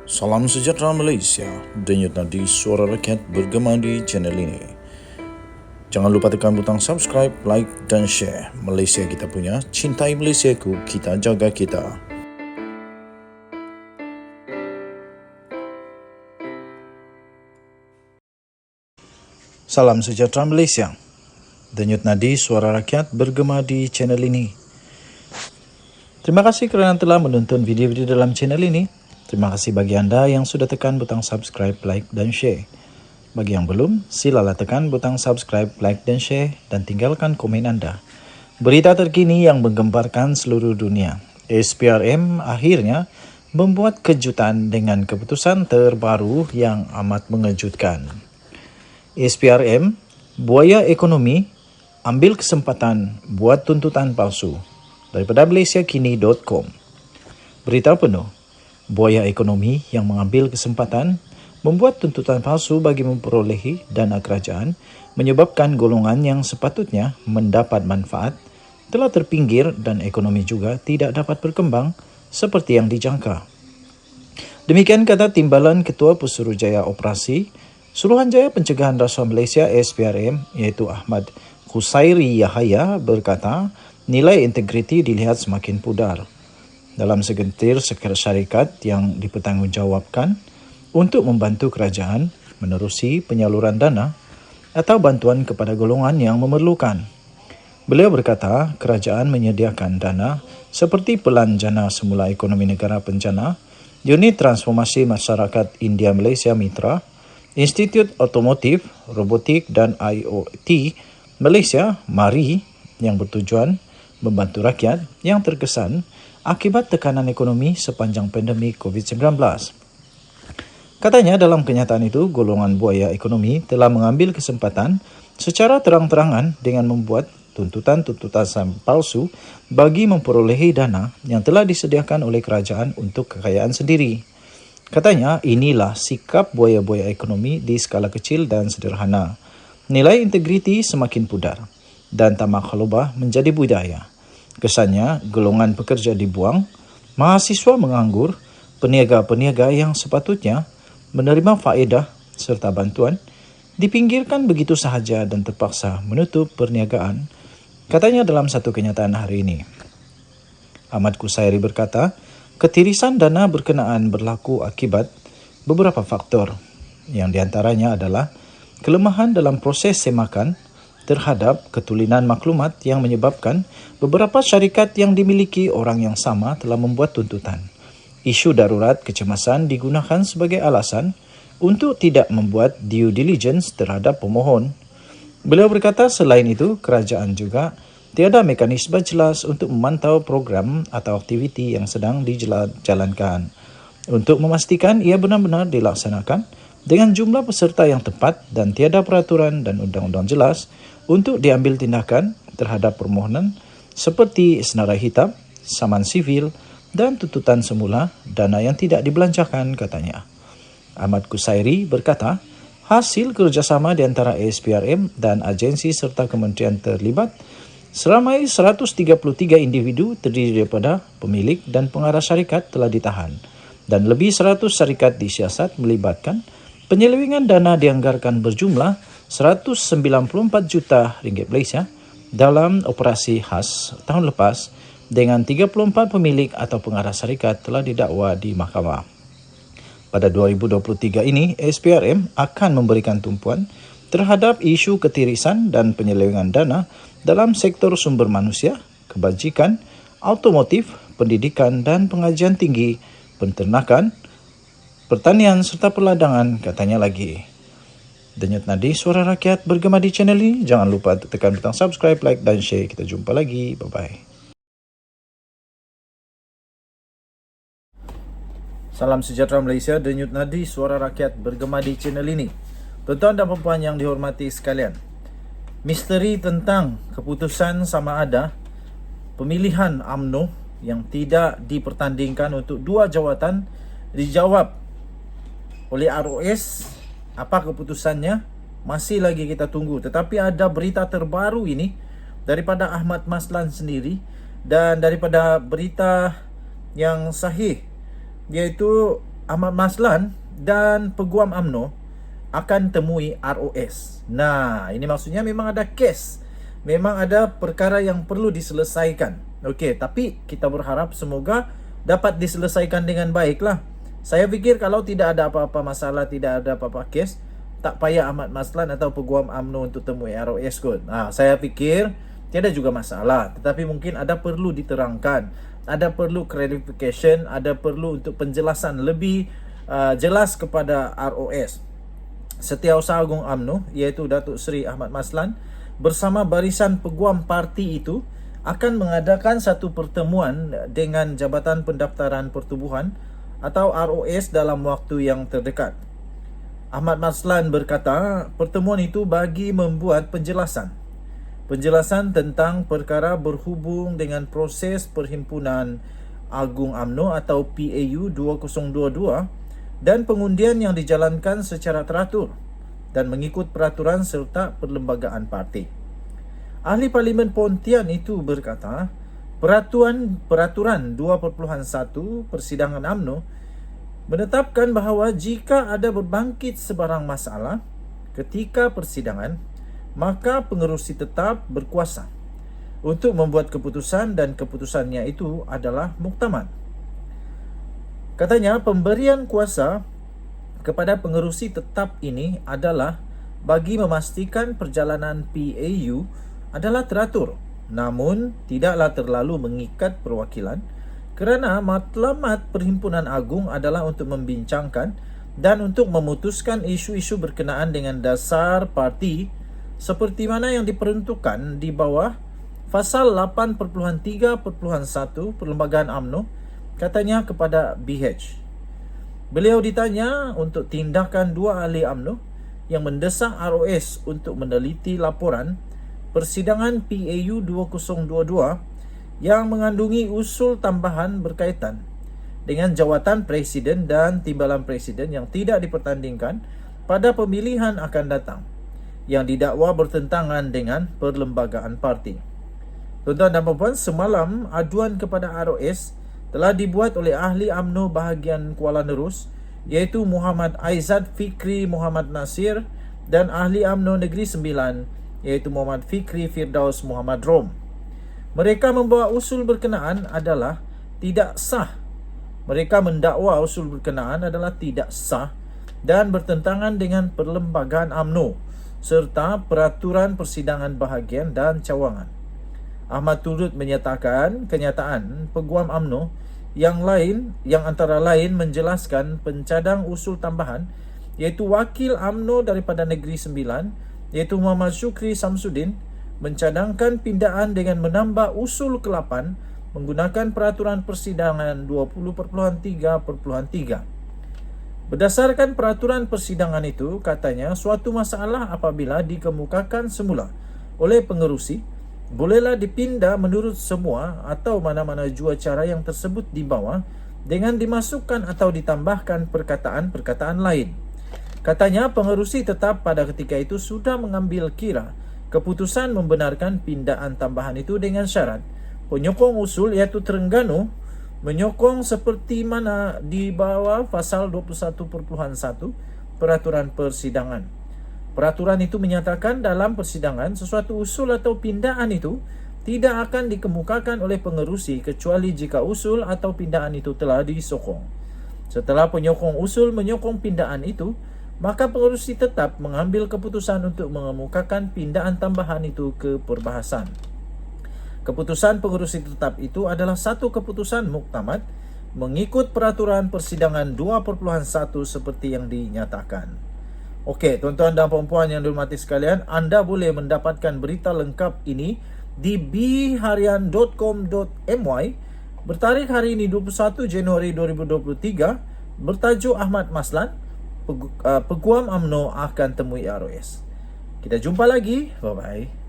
Salam sejahtera Malaysia, denyut nadi suara rakyat bergema di channel ini. Jangan lupa tekan butang subscribe, like dan share. Malaysia kita punya, cintai Malaysiaku, kita jaga kita. Salam sejahtera Malaysia, denyut nadi suara rakyat bergema di channel ini. Terima kasih kerana telah menonton video-video dalam channel ini. Terima kasih bagi anda yang sudah tekan butang subscribe, like dan share. Bagi yang belum, silalah tekan butang subscribe, like dan share dan tinggalkan komen anda. Berita terkini yang menggemparkan seluruh dunia. SPRM akhirnya membuat kejutan dengan keputusan terbaru yang amat mengejutkan. SPRM, buaya ekonomi, ambil kesempatan buat tuntutan palsu. Daripada malaysiakini.com. Berita penuh. Buaya ekonomi yang mengambil kesempatan membuat tuntutan palsu bagi memperolehi dana kerajaan menyebabkan golongan yang sepatutnya mendapat manfaat telah terpinggir dan ekonomi juga tidak dapat berkembang seperti yang dijangka. Demikian kata Timbalan Ketua Pesuruhjaya Operasi Suruhanjaya Pencegahan Rasuah Malaysia SPRM iaitu Ahmad Khusairi Yahaya berkata nilai integriti dilihat semakin pudar. Dalam segelintir syarikat yang dipertanggungjawabkan untuk membantu kerajaan menerusi penyaluran dana atau bantuan kepada golongan yang memerlukan. Beliau berkata kerajaan menyediakan dana seperti Pelan Jana Semula Ekonomi Negara Pencana, Unit Transformasi Masyarakat India Malaysia Mitra, Institut Otomotif, Robotik dan IoT Malaysia MARI yang bertujuan membantu rakyat yang terkesan akibat tekanan ekonomi sepanjang pandemik COVID-19. Katanya dalam kenyataan itu, golongan buaya ekonomi telah mengambil kesempatan secara terang-terangan dengan membuat tuntutan-tuntutan palsu bagi memperolehi dana yang telah disediakan oleh kerajaan untuk kekayaan sendiri. Katanya inilah sikap buaya-buaya ekonomi di skala kecil dan sederhana. Nilai integriti semakin pudar dan tamak halubah menjadi budaya. Kesannya, golongan pekerja dibuang, mahasiswa menganggur, peniaga-peniaga yang sepatutnya menerima faedah serta bantuan, dipinggirkan begitu sahaja dan terpaksa menutup perniagaan, katanya dalam satu kenyataan hari ini. Ahmad Khusairi berkata, ketirisan dana berkenaan berlaku akibat beberapa faktor, yang diantaranya adalah kelemahan dalam proses semakan terhadap ketulinan maklumat yang menyebabkan beberapa syarikat yang dimiliki orang yang sama telah membuat tuntutan. Isu darurat kecemasan digunakan sebagai alasan untuk tidak membuat due diligence terhadap pemohon. Beliau berkata selain itu, kerajaan juga tiada mekanisme jelas untuk memantau program atau aktiviti yang sedang dijalankan untuk memastikan ia benar-benar dilaksanakan dengan jumlah peserta yang tepat dan tiada peraturan dan undang-undang jelas untuk diambil tindakan terhadap permohonan seperti senarai hitam, saman sivil dan tuntutan semula dana yang tidak dibelanjakan, katanya. Ahmad Khusairi berkata, hasil kerjasama di antara SPRM dan agensi serta kementerian terlibat seramai 133 individu terdiri daripada pemilik dan pengarah syarikat telah ditahan dan lebih 100 syarikat disiasat melibatkan penyelewengan dana dianggarkan berjumlah 194 juta ringgit Malaysia dalam operasi khas tahun lepas dengan 34 pemilik atau pengarah syarikat telah didakwa di mahkamah. Pada 2023 ini, SPRM akan memberikan tumpuan terhadap isu ketirisan dan penyelewengan dana dalam sektor sumber manusia, kebajikan, automotif, pendidikan dan pengajian tinggi, penternakan, pertanian serta perladangan, katanya lagi. Denyut nadi suara rakyat bergema di channel ini. Jangan lupa tekan butang subscribe, like dan share. Kita jumpa lagi. Bye-bye. Salam sejahtera Malaysia, denyut nadi suara rakyat bergema di channel ini. Tuan-tuan dan puan yang dihormati sekalian, misteri tentang keputusan sama ada pemilihan UMNO yang tidak dipertandingkan untuk dua jawatan dijawab oleh ROS. Apa keputusannya? Masih lagi kita tunggu. Tetapi ada berita terbaru ini daripada Ahmad Maslan sendiri dan daripada berita yang sahih, iaitu Ahmad Maslan dan Peguam UMNO akan temui ROS. Nah, ini maksudnya memang ada kes. Memang ada perkara yang perlu diselesaikan. Okey, tapi kita berharap semoga dapat diselesaikan dengan baiklah. Saya fikir kalau tidak ada apa-apa masalah, tidak ada apa-apa kes, tak payah Ahmad Maslan atau Peguam UMNO untuk temui ROS kot. Saya fikir tiada juga masalah, tetapi mungkin ada perlu diterangkan, ada perlu clarification, ada perlu untuk penjelasan lebih jelas kepada ROS. Setiausaha Agung UMNO iaitu Datuk Seri Ahmad Maslan bersama barisan peguam parti itu akan mengadakan satu pertemuan dengan Jabatan Pendaftaran Pertubuhan atau ROS dalam waktu yang terdekat. Ahmad Maslan berkata pertemuan itu bagi membuat penjelasan tentang perkara berhubung dengan proses Perhimpunan Agung UMNO atau PAU 2022 dan pengundian yang dijalankan secara teratur dan mengikut peraturan serta perlembagaan parti. Ahli Parlimen Pontian itu berkata, Peraturan 2.1 Persidangan UMNO menetapkan bahawa jika ada berbangkit sebarang masalah ketika persidangan, maka pengerusi tetap berkuasa untuk membuat keputusan dan keputusannya itu adalah muktamad. Katanya pemberian kuasa kepada pengerusi tetap ini adalah bagi memastikan perjalanan PAU adalah teratur, namun tidaklah terlalu mengikat perwakilan kerana matlamat Perhimpunan Agung adalah untuk membincangkan dan untuk memutuskan isu-isu berkenaan dengan dasar parti seperti mana yang diperuntukkan di bawah Fasal 8.3.1 Perlembagaan UMNO, katanya kepada BH. Beliau ditanya untuk tindakan dua ahli UMNO yang mendesak ROS untuk meneliti laporan persidangan PAU 2022 yang mengandungi usul tambahan berkaitan dengan jawatan presiden dan timbalan presiden yang tidak dipertandingkan pada pemilihan akan datang yang didakwa bertentangan dengan perlembagaan parti. Tuan-tuan dan puan-puan, semalam aduan kepada ROS telah dibuat oleh ahli UMNO bahagian Kuala Nerus iaitu Muhammad Aizad Fikri Muhammad Nasir dan ahli UMNO Negeri Sembilan iaitu Muhammad Fikri Firdaus Muhammad Rom. Mereka membawa usul berkenaan adalah tidak sah. Mereka mendakwa usul berkenaan adalah tidak sah dan bertentangan dengan perlembagaan UMNO serta peraturan persidangan bahagian dan cawangan. Ahmad turut menyatakan kenyataan peguam UMNO yang antara lain menjelaskan pencadang usul tambahan iaitu wakil UMNO daripada Negeri Sembilan iaitu Muhammad Syukri Samsudin mencadangkan pindaan dengan menambah usul ke-8 menggunakan peraturan persidangan 20.3.3. Berdasarkan peraturan persidangan itu, katanya suatu masalah apabila dikemukakan semula oleh pengerusi bolehlah dipindah menurut semua atau mana-mana jua cara yang tersebut di bawah dengan dimasukkan atau ditambahkan perkataan-perkataan lain. Katanya pengerusi tetap pada ketika itu sudah mengambil kira keputusan membenarkan pindaan tambahan itu dengan syarat penyokong usul iaitu Terengganu menyokong seperti mana di bawah pasal 21.1 Peraturan Persidangan. Peraturan itu menyatakan dalam persidangan sesuatu usul atau pindaan itu tidak akan dikemukakan oleh pengerusi kecuali jika usul atau pindaan itu telah disokong. Setelah penyokong usul menyokong pindaan itu, maka pengerusi tetap mengambil keputusan untuk mengemukakan pindaan tambahan itu ke perbahasan. Keputusan pengerusi tetap itu adalah satu keputusan muktamad mengikut peraturan persidangan 2.1 seperti yang dinyatakan. Okey, tuan-tuan dan puan-puan yang dihormati sekalian, anda boleh mendapatkan berita lengkap ini di bharian.com.my bertarikh hari ini 21 Januari 2023 bertajuk Ahmad Maslan, Peguam UMNO akan temui ROS. Kita jumpa lagi. Bye-bye.